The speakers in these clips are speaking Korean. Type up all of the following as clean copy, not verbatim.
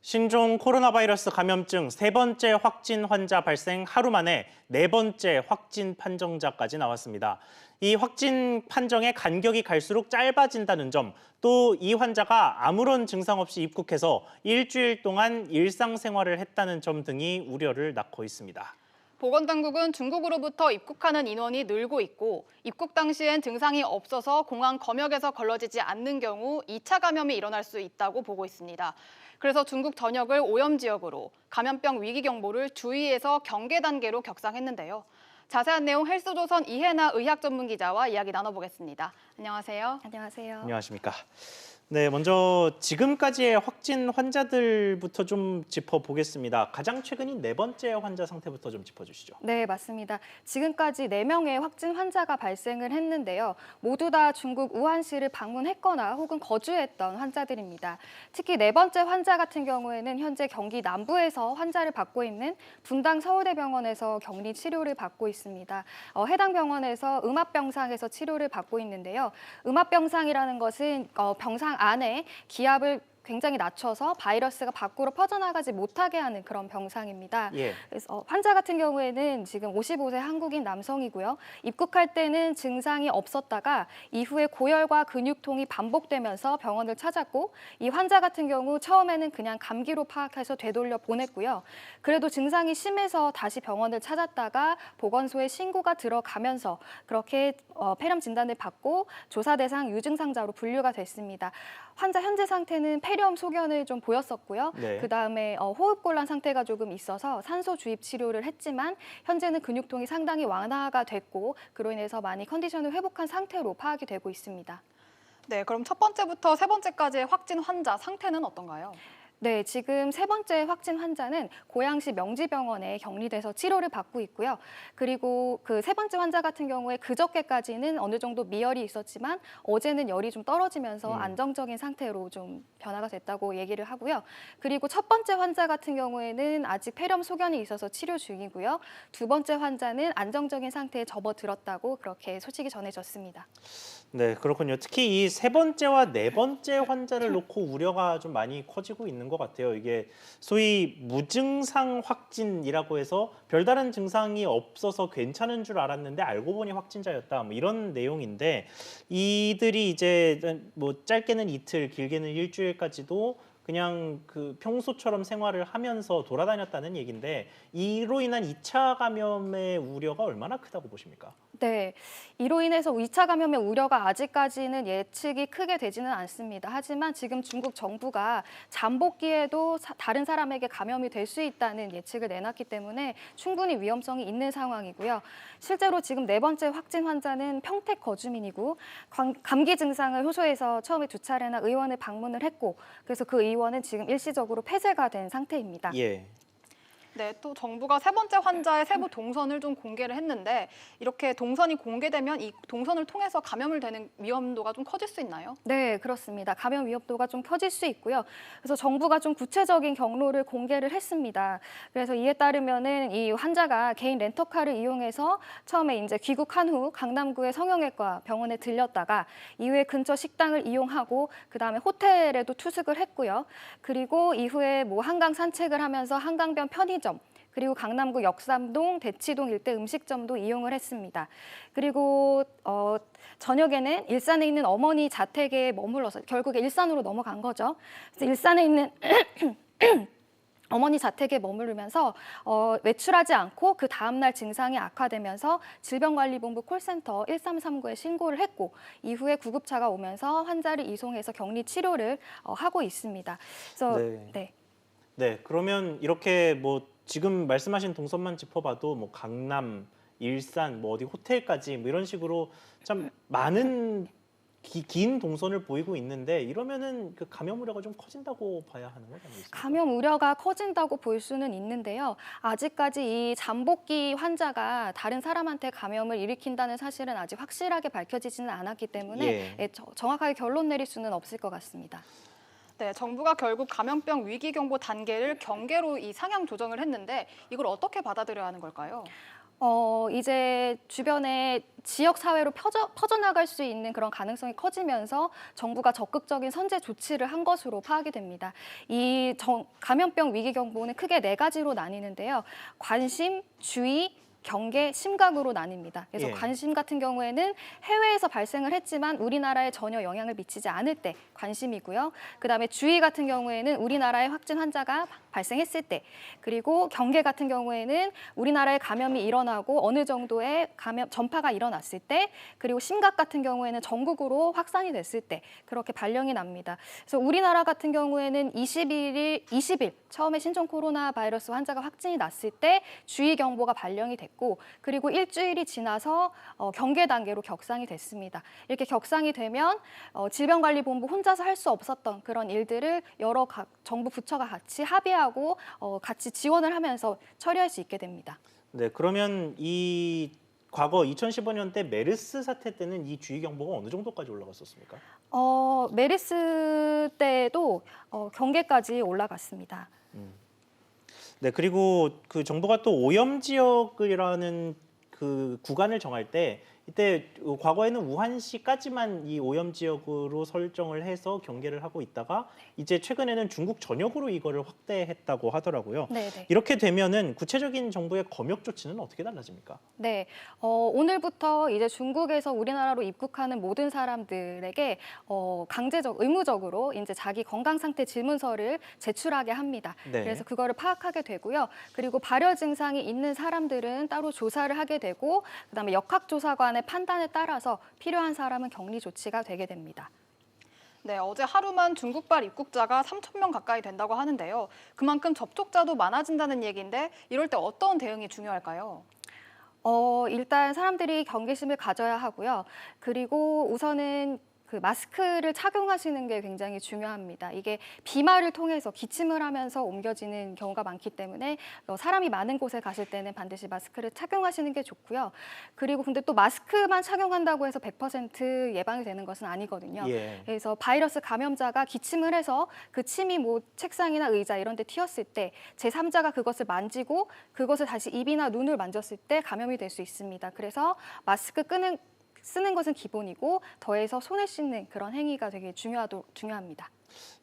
신종 코로나 바이러스 감염증 세 번째 확진 환자 발생 하루 만에 네 번째 확진 판정자까지 나왔습니다. 이 확진 판정의 간격이 갈수록 짧아진다는 점, 또 이 환자가 아무런 증상 없이 입국해서 일주일 동안 일상생활을 했다는 점 등이 우려를 낳고 있습니다. 보건당국은 중국으로부터 입국하는 인원이 늘고 있고 입국 당시엔 증상이 없어서 공항 검역에서 걸러지지 않는 경우 2차 감염이 일어날 수 있다고 보고 있습니다. 그래서 중국 전역을 오염 지역으로 감염병 위기 경보를 주의해서 경계 단계로 격상했는데요. 자세한 내용 헬스조선 이혜나 의학 전문 기자와 이야기 나눠보겠습니다. 안녕하세요. 안녕하세요. 안녕하십니까. 네, 먼저 지금까지의 확진 환자들부터 좀 짚어보겠습니다. 가장 최근인 네 번째 환자 상태부터 좀 짚어주시죠. 네, 맞습니다. 지금까지 4명의 확진 환자가 발생을 했는데요. 모두 다 중국 우한시를 방문했거나 혹은 거주했던 환자들입니다. 특히 네 번째 환자 같은 경우에는 현재 경기 남부에서 환자를 받고 있는 분당 서울대병원에서 격리 치료를 받고 있습니다. 해당 병원에서 음압병상에서 치료를 받고 있는데요. 음압병상이라는 것은 병상 안에 기압을 굉장히 낮춰서 바이러스가 밖으로 퍼져나가지 못하게 하는 그런 병상입니다. 예. 그래서 환자 같은 경우에는 지금 55세 한국인 남성이고요. 입국할 때는 증상이 없었다가 이후에 고열과 근육통이 반복되면서 병원을 찾았고, 이 환자 같은 경우 처음에는 그냥 감기로 파악해서 되돌려 보냈고요. 그래도 증상이 심해서 다시 병원을 찾았다가 보건소에 신고가 들어가면서 그렇게 폐렴 진단을 받고 조사 대상 유증상자로 분류가 됐습니다. 환자 현재 상태는 폐렴 소견을 좀 보였었고요. 네. 그다음에 호흡곤란 상태가 조금 있어서 산소 주입 치료를 했지만 현재는 근육통이 상당히 완화가 됐고 그로 인해서 많이 컨디션을 회복한 상태로 파악이 되고 있습니다. 네, 그럼 첫 번째부터 세 번째까지의 확진 환자 상태는 어떤가요? 네, 지금 세 번째 확진 환자는 고양시 명지병원에 격리돼서 치료를 받고 있고요. 그리고 그 세 번째 환자 같은 경우에 그저께까지는 어느 정도 미열이 있었지만 어제는 열이 좀 떨어지면서 안정적인 상태로 좀 변화가 됐다고 얘기를 하고요. 그리고 첫 번째 환자 같은 경우에는 아직 폐렴 소견이 있어서 치료 중이고요. 두 번째 환자는 안정적인 상태에 접어들었다고 그렇게 소식이 전해졌습니다. 네, 그렇군요. 특히 이 세 번째와 네 번째 환자를 놓고 우려가 좀 많이 커지고 있는 것 같아요. 이게 소위 무증상 확진이라고 해서 별다른 증상이 없어서 괜찮은 줄 알았는데 알고 보니 확진자였다. 뭐 이런 내용인데, 이들이 이제 뭐 짧게는 이틀, 길게는 일주일까지도 그냥 그 평소처럼 생활을 하면서 돌아다녔다는 얘기인데, 이로 인한 2차 감염의 우려가 얼마나 크다고 보십니까? 네, 이로 인해서 2차 감염의 우려가 아직까지는 예측이 크게 되지는 않습니다. 하지만 지금 중국 정부가 잠복기에도 다른 사람에게 감염이 될 수 있다는 예측을 내놨기 때문에 충분히 위험성이 있는 상황이고요. 실제로 지금 네 번째 확진 환자는 평택 거주민이고 감기 증상을 호소해서 처음에 2차례나 의원을 방문을 했고, 그래서 그 의원은 지금 일시적으로 폐쇄가 된 상태입니다. 예. 네, 또 정부가 세 번째 환자의 세부 동선을 좀 공개를 했는데 이렇게 동선이 공개되면 이 동선을 통해서 감염을 되는 위험도가 좀 커질 수 있나요? 네, 그렇습니다. 감염 위험도가 좀 커질 수 있고요. 그래서 정부가 좀 구체적인 경로를 공개를 했습니다. 그래서 이에 따르면은 이 환자가 개인 렌터카를 이용해서 처음에 이제 귀국한 후 강남구의 성형외과 병원에 들렸다가 이후에 근처 식당을 이용하고 그다음에 호텔에도 투숙을 했고요. 그리고 이후에 뭐 한강 산책을 하면서 한강변 편의점 그리고 강남구 역삼동, 대치동 일대 음식점도 이용을 했습니다. 그리고 저녁에는 일산에 있는 어머니 자택에 머물러서 결국에 일산으로 넘어간 거죠. 그래서 일산에 있는 어머니 자택에 머무르면서 외출하지 않고 그 다음날 증상이 악화되면서 질병관리본부 콜센터 1339에 신고를 했고 이후에 구급차가 오면서 환자를 이송해서 격리 치료를 하고 있습니다. 그래서 네. 네, 그러면 이렇게 뭐 지금 말씀하신 동선만 짚어봐도 뭐 강남, 일산, 뭐 어디 호텔까지 뭐 이런 식으로 참 많은 긴 동선을 보이고 있는데, 이러면은 그 감염 우려가 좀 커진다고 봐야 하는 건 아니겠습니까? 감염 우려가 커진다고 볼 수는 있는데요. 아직까지 이 잠복기 환자가 다른 사람한테 감염을 일으킨다는 사실은 아직 확실하게 밝혀지지는 않았기 때문에 정확하게 결론 내릴 수는 없을 것 같습니다. 네, 정부가 결국 감염병 위기 경보 단계를 경계로 이 상향 조정을 했는데 이걸 어떻게 받아들여야 하는 걸까요? 이제 주변에 지역 사회로 퍼져나갈 수 있는 그런 가능성이 커지면서 정부가 적극적인 선제 조치를 한 것으로 파악이 됩니다. 이 감염병 위기 경보는 크게 4가지로 나뉘는데요. 관심, 주의, 경계, 심각으로 나뉩니다. 그래서 예. 관심 같은 경우에는 해외에서 발생을 했지만 우리나라에 전혀 영향을 미치지 않을 때 관심이고요. 그다음에 주의 같은 경우에는 우리나라에 확진 환자가 발생했을 때, 그리고 경계 같은 경우에는 우리나라에 감염이 일어나고 어느 정도의 전파가 일어났을 때, 그리고 심각 같은 경우에는 전국으로 확산이 됐을 때 그렇게 발령이 납니다. 그래서 우리나라 같은 경우에는 20일 처음에 신종 코로나 바이러스 환자가 확진이 났을 때 주의 경보가 발령이 됐고, 그리고 일주일이 지나서 경계 단계로 격상이 됐습니다. 이렇게 격상이 되면 질병관리본부 혼자서 할 수 없었던 그런 일들을 여러 정부 부처가 같이 합의하고 같이 지원을 하면서 처리할 수 있게 됩니다. 네, 그러면 이 과거 2015년 때 메르스 사태 때는 이 주의 경보가 어느 정도까지 올라갔었습니까? 메르스 때도 경계까지 올라갔습니다. 네, 그리고 그 정부가 또 오염 지역이라는 그 구간을 정할 때 이때 과거에는 우한시까지만 이 오염 지역으로 설정을 해서 경계를 하고 있다가 이제 최근에는 중국 전역으로 이거를 확대했다고 하더라고요. 네네. 이렇게 되면은 구체적인 정부의 검역 조치는 어떻게 달라집니까? 네, 오늘부터 이제 중국에서 우리나라로 입국하는 모든 사람들에게 의무적으로 이제 자기 건강 상태 질문서를 제출하게 합니다. 네. 그래서 그거를 파악하게 되고요. 그리고 발열 증상이 있는 사람들은 따로 조사를 하게 되고, 그다음에 역학조사관의 판단에 따라서 필요한 사람은 격리 조치가 되게 됩니다. 네, 어제 하루만 중국발 입국자가 3,000명 가까이 된다고 하는데요. 그만큼 접촉자도 많아진다는 얘기인데 이럴 때 어떤 대응이 중요할까요? 일단 사람들이 경계심을 가져야 하고요. 그리고 우선은 그 마스크를 착용하시는 게 굉장히 중요합니다. 이게 비말을 통해서 기침을 하면서 옮겨지는 경우가 많기 때문에 사람이 많은 곳에 가실 때는 반드시 마스크를 착용하시는 게 좋고요. 그리고 근데 또 마스크만 착용한다고 해서 100% 예방이 되는 것은 아니거든요. 예. 그래서 바이러스 감염자가 기침을 해서 그 침이 뭐 책상이나 의자 이런 데 튀었을 때 제3자가 그것을 만지고 그것을 다시 입이나 눈을 만졌을 때 감염이 될 수 있습니다. 그래서 마스크 쓰는 것은 기본이고 더해서 손을 씻는 그런 행위가 되게 중요합니다.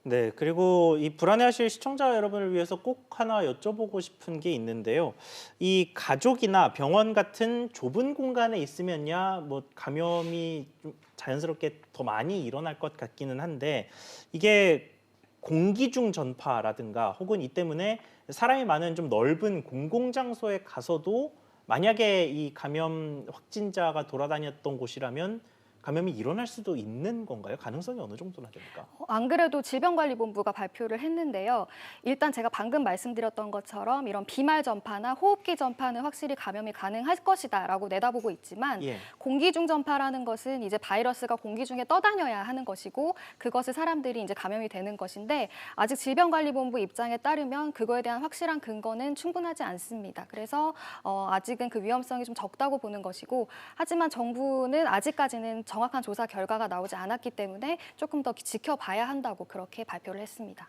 네, 그리고 이 불안해하실 시청자 여러분을 위해서 꼭 하나 여쭤보고 싶은 게 있는데요. 이 가족이나 병원 같은 좁은 공간에 있으면야 뭐 감염이 좀 자연스럽게 더 많이 일어날 것 같기는 한데 이게 공기 중 전파라든가 혹은 이 때문에 사람이 많은 좀 넓은 공공장소에 가서도 만약에 이 감염 확진자가 돌아다녔던 곳이라면 감염이 일어날 수도 있는 건가요? 가능성이 어느 정도나 됩니까? 안 그래도 질병관리본부가 발표를 했는데요. 일단 제가 방금 말씀드렸던 것처럼 이런 비말 전파나 호흡기 전파는 확실히 감염이 가능할 것이다라고 내다보고 있지만 예. 공기 중 전파라는 것은 이제 바이러스가 공기 중에 떠다녀야 하는 것이고 그것을 사람들이 이제 감염이 되는 것인데 아직 질병관리본부 입장에 따르면 그거에 대한 확실한 근거는 충분하지 않습니다. 그래서 아직은 그 위험성이 좀 적다고 보는 것이고 하지만 정부는 아직까지는 정확한 조사 결과가 나오지 않았기 때문에 조금 더 지켜봐야 한다고 그렇게 발표를 했습니다.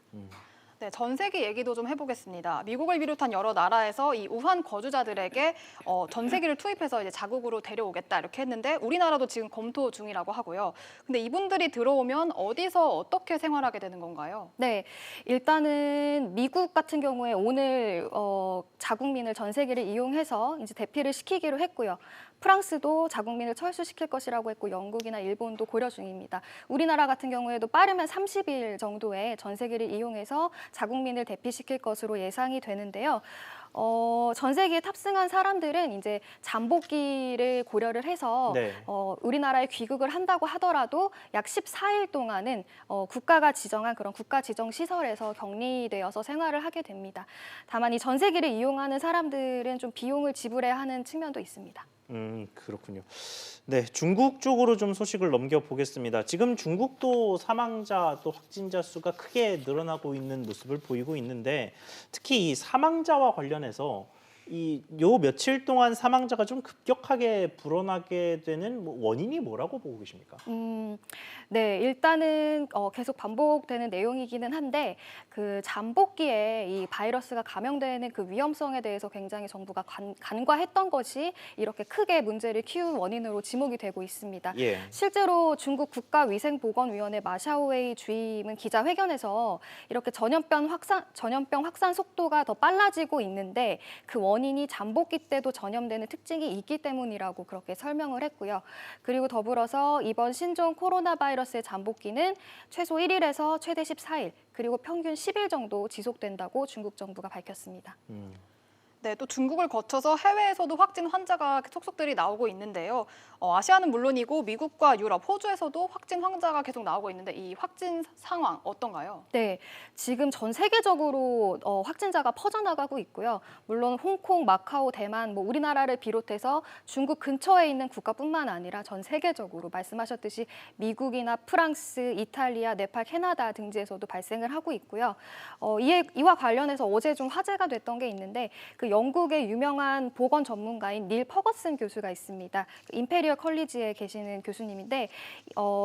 네, 전 세계 얘기도 좀 해보겠습니다. 미국을 비롯한 여러 나라에서 이 우한 거주자들에게 전세기를 투입해서 이제 자국으로 데려오겠다 이렇게 했는데 우리나라도 지금 검토 중이라고 하고요. 근데 이분들이 들어오면 어디서 어떻게 생활하게 되는 건가요? 네, 일단은 미국 같은 경우에 오늘 자국민을 전세기를 이용해서 이제 대피를 시키기로 했고요. 프랑스도 자국민을 철수시킬 것이라고 했고 영국이나 일본도 고려 중입니다. 우리나라 같은 경우에도 빠르면 30일 정도의 전세기를 이용해서 자국민을 대피시킬 것으로 예상이 되는데요. 전세기에 탑승한 사람들은 이제 잠복기를 고려를 해서 네. 우리나라에 귀국을 한다고 하더라도 약 14일 동안은 국가가 지정한 그런 국가 지정 시설에서 격리되어서 생활을 하게 됩니다. 다만 이 전세기를 이용하는 사람들은 좀 비용을 지불해야 하는 측면도 있습니다. 그렇군요. 네, 중국 쪽으로 좀 소식을 넘겨보겠습니다. 지금 중국도 사망자 또 확진자 수가 크게 늘어나고 있는 모습을 보이고 있는데 특히 이 사망자와 관련해서 요 며칠 동안 사망자가 좀 급격하게 불어나게 되는 원인이 뭐라고 보고 계십니까? 네, 일단은 계속 반복되는 내용이기는 한데 그 잠복기에 이 바이러스가 감염되는 그 위험성에 대해서 굉장히 정부가 간과했던 것이 이렇게 크게 문제를 키운 원인으로 지목이 되고 있습니다. 예. 실제로 중국 국가위생보건위원회 마샤오웨이 주임은 기자회견에서 이렇게 전염병 확산 속도가 더 빨라지고 있는데 그 원인이 잠복기 때도 전염되는 특징이 있기 때문이라고 그렇게 설명을 했고요. 그리고 더불어서 이번 신종 코로나 바이러스의 잠복기는 최소 1일에서 최대 14일, 그리고 평균 10일 정도 지속된다고 중국 정부가 밝혔습니다. 네, 또 중국을 거쳐서 해외에서도 확진 환자가 속속들이 나오고 있는데요. 아시아는 물론이고 미국과 유럽, 호주에서도 확진 환자가 계속 나오고 있는데 이 확진 상황 어떤가요? 네, 지금 전 세계적으로 확진자가 퍼져나가고 있고요. 물론 홍콩, 마카오, 대만, 우리나라를 비롯해서 중국 근처에 있는 국가뿐만 아니라 전 세계적으로 말씀하셨듯이 미국이나 프랑스, 이탈리아, 네팔, 캐나다 등지에서도 발생을 하고 있고요. 이와 관련해서 어제 좀 화제가 됐던 게 있는데 그 영국의 유명한 보건 전문가인 닐 퍼거슨 교수가 있습니다. 임페리얼 컬리지에 계시는 교수님인데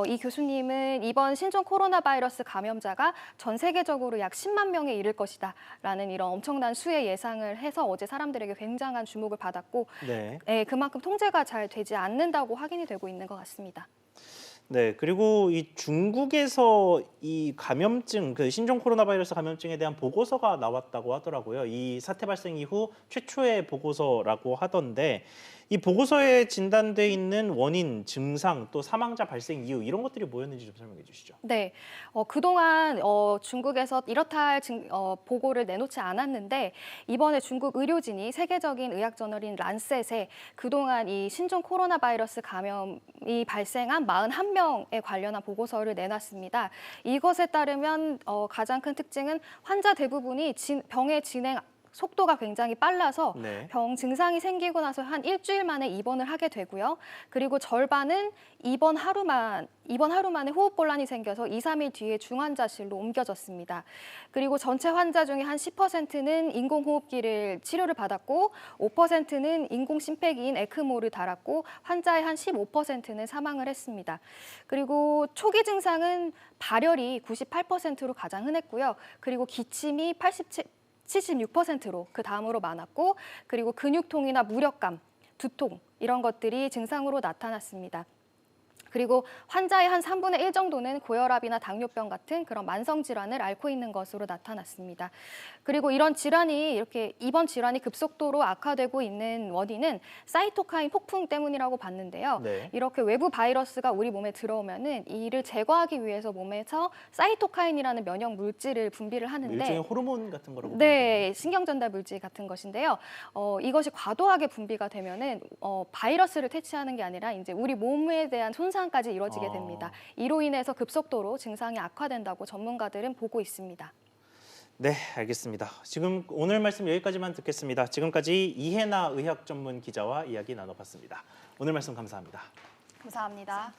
이 교수님은 이번 신종 코로나 바이러스 감염자가 전 세계적으로 약 10만 명에 이를 것이다라는 이런 엄청난 수의 예상을 해서 어제 사람들에게 굉장한 주목을 받았고 네. 그만큼 통제가 잘 되지 않는다고 확인이 되고 있는 것 같습니다. 네, 그리고 이 중국에서 이 감염증, 그 신종 코로나 바이러스 감염증에 대한 보고서가 나왔다고 하더라고요. 이 사태 발생 이후 최초의 보고서라고 하던데 이 보고서에 진단돼 있는 원인, 증상, 또 사망자 발생 이유 이런 것들이 뭐였는지 좀 설명해 주시죠. 네, 그동안 중국에서 이렇다 할 보고를 내놓지 않았는데 이번에 중국 의료진이 세계적인 의학 저널인 란셋에 그동안 이 신종 코로나 바이러스 감염이 발생한 41명에 관련한 보고서를 내놨습니다. 이것에 따르면 가장 큰 특징은 환자 대부분이 병의 진행 속도가 굉장히 빨라서 네. 병 증상이 생기고 나서 한 일주일 만에 입원을 하게 되고요. 그리고 절반은 입원 하루 만에 호흡곤란이 생겨서 2, 3일 뒤에 중환자실로 옮겨졌습니다. 그리고 전체 환자 중에 한 10%는 인공호흡기를 치료를 받았고 5%는 인공심폐기인 에크모를 달았고 환자의 한 15%는 사망을 했습니다. 그리고 초기 증상은 발열이 98%로 가장 흔했고요. 그리고 기침이 76%로 그 다음으로 많았고 그리고 근육통이나 무력감, 두통 이런 것들이 증상으로 나타났습니다. 그리고 환자의 한 3분의 1 정도는 고혈압이나 당뇨병 같은 그런 만성 질환을 앓고 있는 것으로 나타났습니다. 그리고 이번 질환이 급속도로 악화되고 있는 원인은 사이토카인 폭풍 때문이라고 봤는데요. 네. 이렇게 외부 바이러스가 우리 몸에 들어오면은 이를 제거하기 위해서 몸에서 사이토카인이라는 면역 물질을 분비를 하는데 일종의 호르몬 같은 거라고. 네, 신경 전달 물질 같은 것인데요. 이것이 과도하게 분비가 되면은 바이러스를 퇴치하는 게 아니라 이제 우리 몸에 대한 손상까지 이루어지게 됩니다. 이로 인해서 급속도로 증상이 악화된다고 전문가들은 보고 있습니다. 네, 알겠습니다. 지금 오늘 말씀 여기까지만 듣겠습니다. 지금까지 이해나 의학 전문 기자와 이야기 나눠봤습니다. 오늘 말씀 감사합니다. 감사합니다.